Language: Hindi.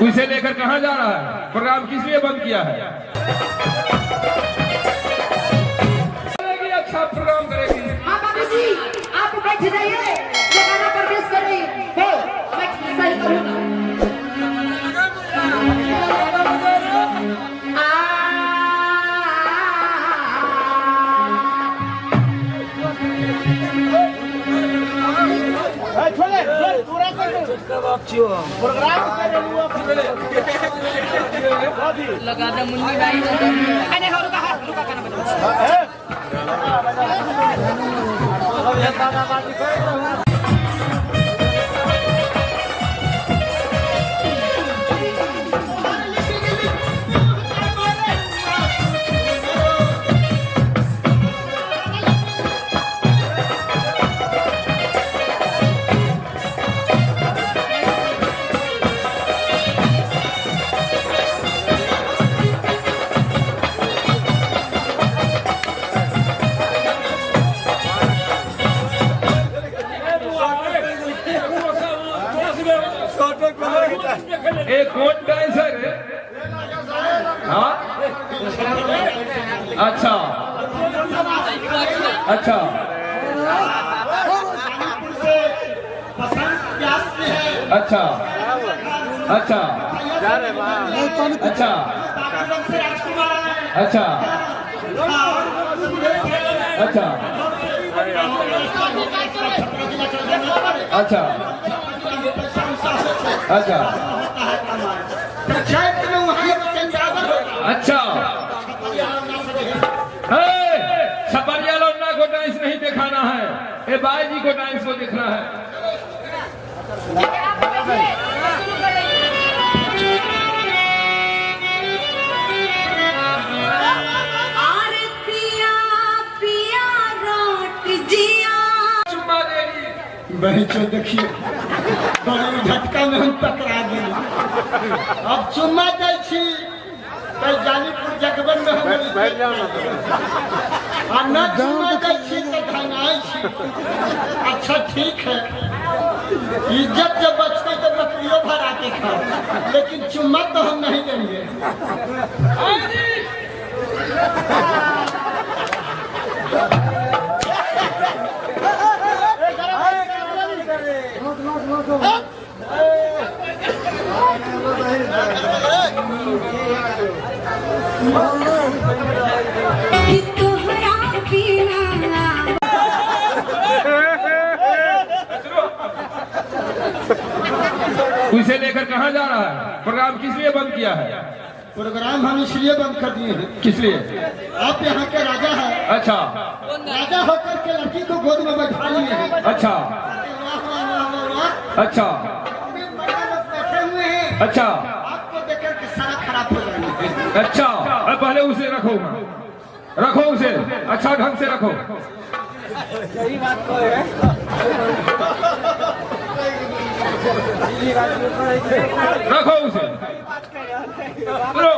उसे लेकर कहाँ जा रहा है? प्रोग्राम किस लिए बंद किया है? अच्छा प्रोग्राम करेगी। हाँ बाबू जी, आप बैठ जाइए, गाना प्रवेश करें। हो, मैं सही करूँगा। लगा दे मुन्नी भाई अरे हो रुका करना बेटा एक कौन डांसर है? हाँ अच्छा अच्छा अच्छा अच्छा अच्छा अच्छा अच्छा अच्छा अच्छा अच्छा छपरिया लौंडा को डांस नहीं दिखाना है, ये बाई जी को डांस को दिखना है। बहचो देखिए बड़ी झटका में हम पकड़ा गए। अब चुम्मा दै छी तो जानीपुर जगबन में हम न चुम्मा दै छी तो धंगाई छी। अच्छा ठीक है, इज्जत जब बचते तो बकरियों भरा के खाओ, लेकिन चुम्मा तो हम नहीं देंगे। उसे लेकर कहाँ जा रहा है? प्रोग्राम किस लिए बंद किया है? प्रोग्राम हम इसलिए बंद कर दिए हैं। किस लिए? आप यहाँ के राजा हैं। अच्छा राजा होकर के लड़की को गोद में बैठा लिए हैं। अच्छा अच्छा बैठे हुए हैं। अच्छा आपको देखकर के सारा खराब हो जाएगा। अच्छा पहले उसे रखो, रखो उसे अच्छा ढंग से रखो। यही बात तो है। रखो उसे, लो।